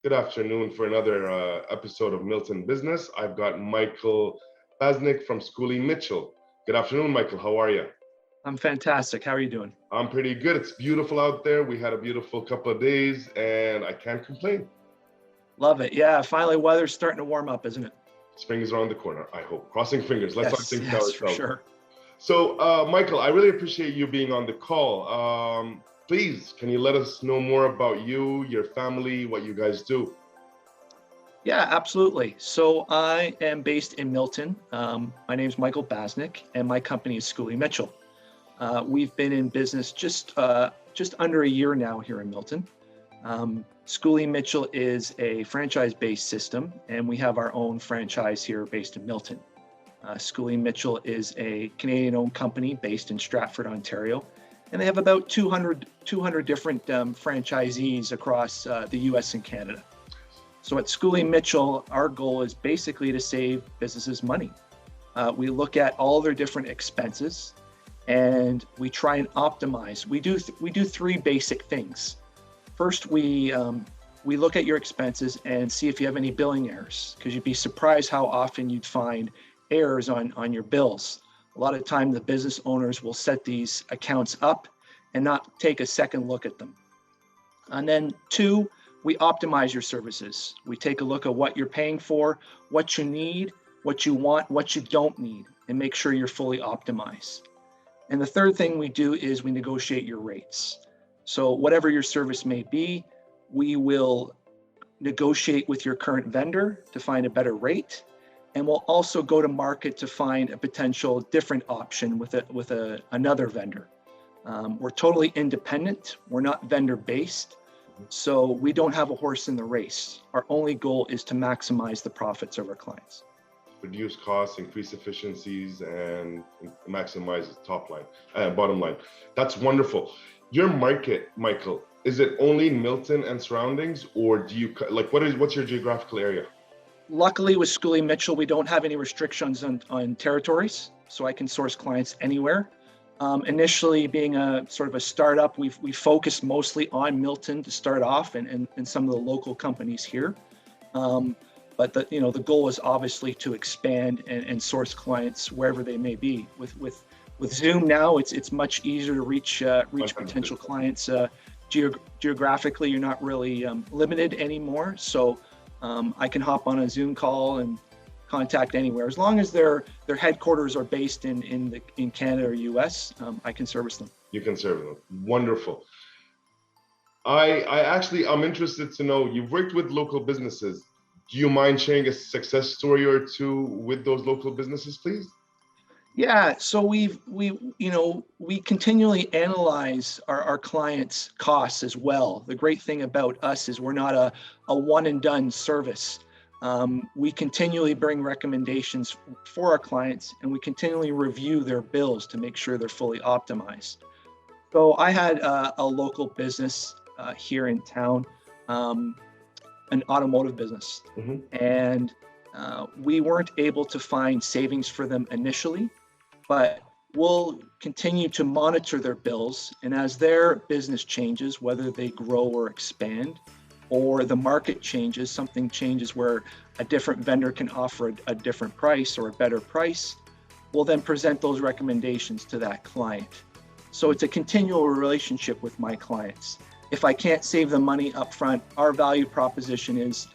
Good afternoon for another episode of Milton Business. I've got Michael Pasnick from Schooley Mitchell. Good afternoon, Michael. How are you? I'm fantastic. How are you doing? I'm pretty good. It's beautiful out there. We had a beautiful couple of days, and I can't complain. Love it. Yeah, finally weather's starting to warm up, isn't it? Spring is around the corner, I hope. Crossing fingers. Let's not Yes, think to yes, for ourselves. sure. So, Michael, I really appreciate you being on the call. Please, can you let us know more about you, your family, what you guys do? Yeah, absolutely. So I am based in Milton. My name is Michael Basnick, and my company is Schooley Mitchell. We've been in business just under a year now here in Milton. Schooley Mitchell is a franchise-based system, and we have our own franchise here based in Milton. Schooley Mitchell is a Canadian-owned company based in Stratford, Ontario, and they have about 200 different franchisees across the US and Canada. So at Schooley Mitchell, our goal is basically to save businesses money. We look at all their different expenses and we try and optimize. We do three basic things. First, we look at your expenses and see if you have any billing errors, because you'd be surprised how often you'd find errors on your bills. A lot of time the business owners will set these accounts up and not take a second look at them. And then two, we optimize your services. We take a look at what you're paying for, what you need, what you want, what you don't need, and make sure you're fully optimized. And the third thing we do is we negotiate your rates. So whatever your service may be, we will negotiate with your current vendor to find a better rate. And we'll also go to market to find a potential different option with another vendor. We're totally independent. We're not vendor-based. So we don't have a horse in the race. Our only goal is to maximize the profits of our clients. Reduce costs, increase efficiencies, and maximize the top line, bottom line. That's wonderful. Your market, Michael, is it only Milton and surroundings, or do you what's your geographical area? Luckily, with Schooley Mitchell, we don't have any restrictions on territories, so I can source clients anywhere. Initially, being a sort of a startup, we focused mostly on Milton to start off, and some of the local companies here. But the goal is obviously to expand and source clients wherever they may be. With Zoom now, it's much easier to reach potential clients geographically. You're not really limited anymore, so I can hop on a Zoom call and contact anywhere, as long as their headquarters are based in Canada or US. I can service them. You can service them. Wonderful. I'm interested to know, you've worked with local businesses. Do you mind sharing a success story or two with those local businesses, please? Yeah, so we continually analyze our clients' costs as well. The great thing about us is we're not a one and done service. We continually bring recommendations for our clients, and we continually review their bills to make sure they're fully optimized. So I had a local business here in town, an automotive business, and we weren't able to find savings for them initially, but we'll continue to monitor their bills, and as their business changes, whether they grow or expand, or the market changes, something changes where a different vendor can offer a different price or a better price, we'll then present those recommendations to that client. So it's a continual relationship with my clients. If I can't save the money up front, our value proposition is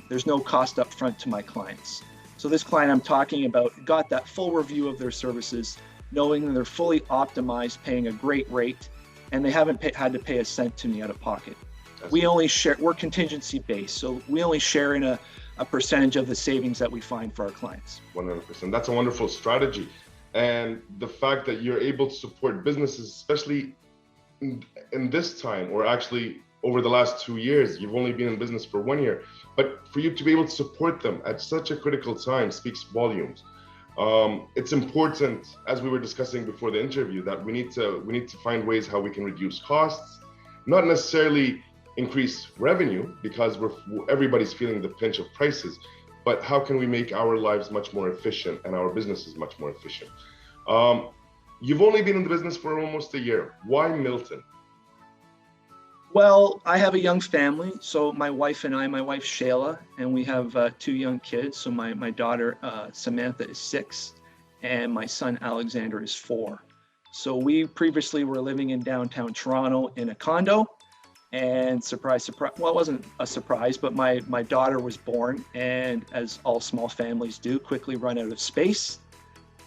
there's no cost up front to my clients. So this client I'm talking about got that full review of their services, knowing that they're fully optimized, paying a great rate, and they haven't had to pay a cent to me out of pocket. We only share, we're contingency based, so we only share in a percentage of the savings that we find for our clients. 100%. That's a wonderful strategy. And the fact that you're able to support businesses, especially in this time, or actually over the last 2 years, you've only been in business for 1 year, but for you to be able to support them at such a critical time speaks volumes. It's important, as we were discussing before the interview, that we need to find ways how we can reduce costs, not necessarily increase revenue, because everybody's feeling the pinch of prices, but how can we make our lives much more efficient and our businesses much more efficient? You've only been in the business for almost a year. Why Milton? Well, I have a young family. So my wife and I, my wife Shayla, and we have two young kids. So my daughter Samantha is 6, and my son Alexander is 4. So we previously were living in downtown Toronto in a condo, and surprise, surprise. Well, it wasn't a surprise, but my daughter was born, and as all small families do, quickly run out of space.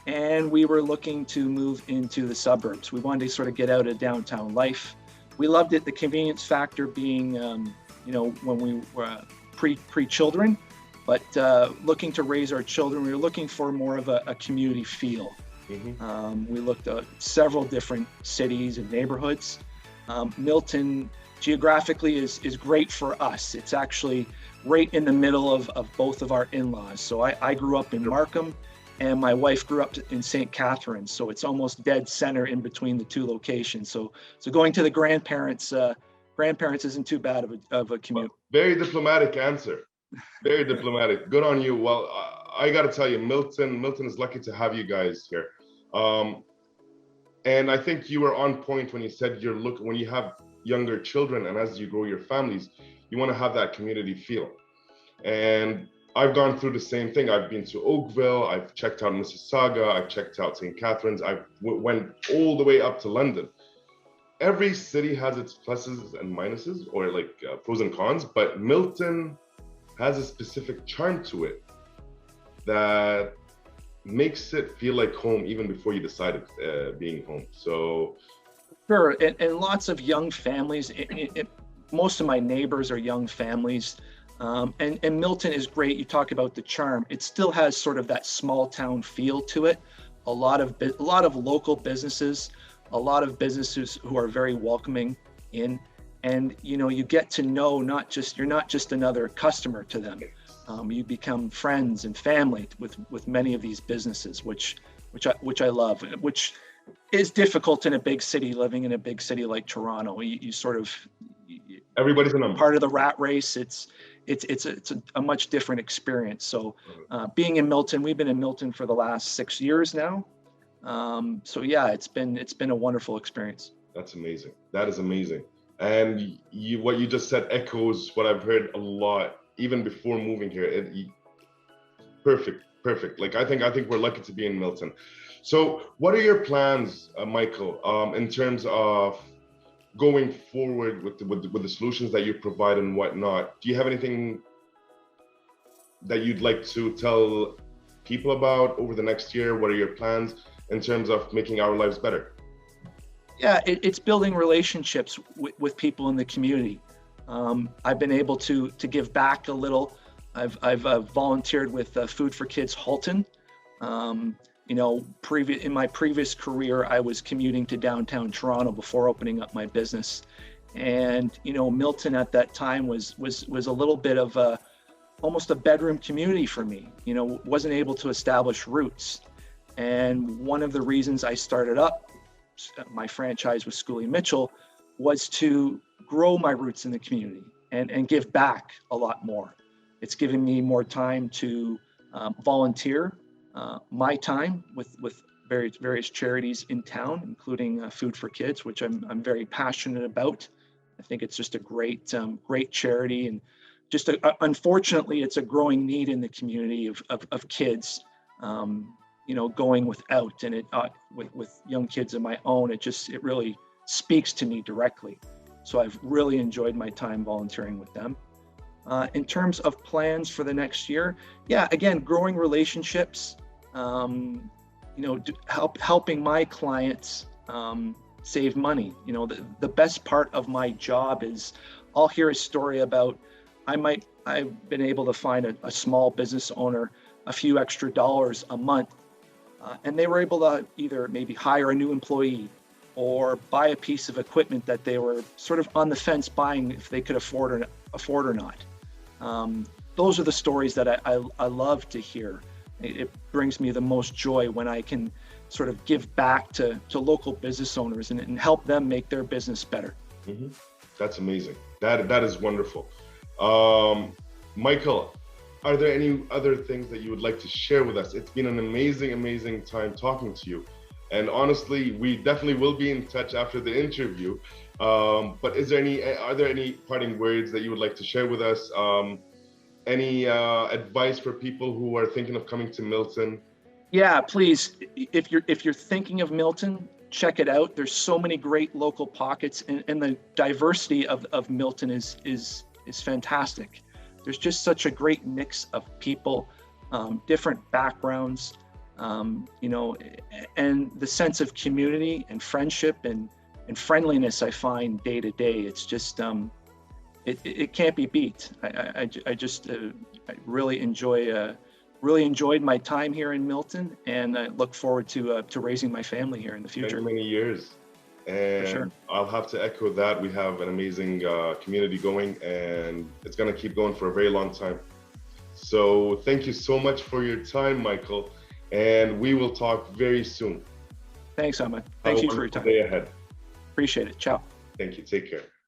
And we were looking to move into the suburbs. We wanted to sort of get out of downtown life. We loved it. The convenience factor being, when we were pre children, but looking to raise our children, we were looking for more of a community feel. We looked at several different cities and neighborhoods. Milton geographically is great for us. It's actually right in the middle of both of our in-laws. So I grew up in Markham, and my wife grew up in St. Catharines. So it's almost dead center in between the two locations. So going to the grandparents isn't too bad of a commute. Very diplomatic answer. Very diplomatic. Good on you. Well, I got to tell you, Milton is lucky to have you guys here. And I think you were on point when you said when you have younger children and as you grow your families, you want to have that community feel. And I've gone through the same thing. I've been to Oakville, I've checked out Mississauga, I've checked out St. Catharines, I went all the way up to London. Every city has its pluses and minuses, or like pros and cons, but Milton has a specific charm to it that makes it feel like home even before you decided being home. So sure, and lots of young families. Most of my neighbors are young families. And Milton is great. You talk about the charm. It still has sort of that small town feel to it. A lot of local businesses, a lot of businesses who are very welcoming in, and you get to know you're not just another customer to them. You become friends and family with many of these businesses, which I love, which is difficult in a big city, living in a big city like Toronto. You sort of everybody's a number. Part of the rat race. It's a much different experience. So being in Milton, we've been in Milton for the last 6 years now. So yeah, it's been a wonderful experience. That's amazing. That is amazing. And what you just said echoes what I've heard a lot, even before moving here. Perfect. Like I think we're lucky to be in Milton. So what are your plans, Michael, in terms of going forward with the solutions that you provide and whatnot? Do you have anything that you'd like to tell people about over the next year? What are your plans in terms of making our lives better? Yeah, it's building relationships with people in the community. I've been able to give back a little. I've volunteered with Food for Kids Halton. In my previous career, I was commuting to downtown Toronto before opening up my business, and Milton at that time was a little bit of almost a bedroom community for me. Wasn't able to establish roots, and one of the reasons I started up my franchise with Schooley Mitchell was to grow my roots in the community and give back a lot more. It's given me more time to volunteer my time with various charities in town, including Food for Kids, which I'm very passionate about. I think it's just a great charity, and just unfortunately, it's a growing need in the community of kids, going without, and with young kids of my own, it really speaks to me directly. So I've really enjoyed my time volunteering with them. In terms of plans for the next year, yeah, again, growing relationships, helping my clients save money. The best part of my job is I'll hear a story about I've been able to find a small business owner a few extra dollars a month, and they were able to either maybe hire a new employee or buy a piece of equipment that they were sort of on the fence buying if they could afford or not. Those are the stories that I love to hear. It brings me the most joy when I can sort of give back to local business owners and help them make their business better. Mm-hmm. That's amazing. That is wonderful. Michael, are there any other things that you would like to share with us? It's been an amazing time talking to you. And honestly, we definitely will be in touch after the interview. But are there any parting words that you would like to share with us? Any advice for people who are thinking of coming to Milton? Yeah, please, if you're thinking of Milton, check it out. There's so many great local pockets, and the diversity of Milton is fantastic. There's just such a great mix of people, different backgrounds, you know, and the sense of community and friendship and friendliness I find day to day. It's just it can't be beat. I just I really enjoyed my time here in Milton, and I look forward to raising my family here in the future. Many years. And sure. I'll have to echo that. We have an amazing community going, and it's going to keep going for a very long time. So thank you so much for your time, Michael, and we will talk very soon. Thanks, Ahmed. Thank you for your time. Day ahead. Appreciate it. Ciao. Thank you. Take care.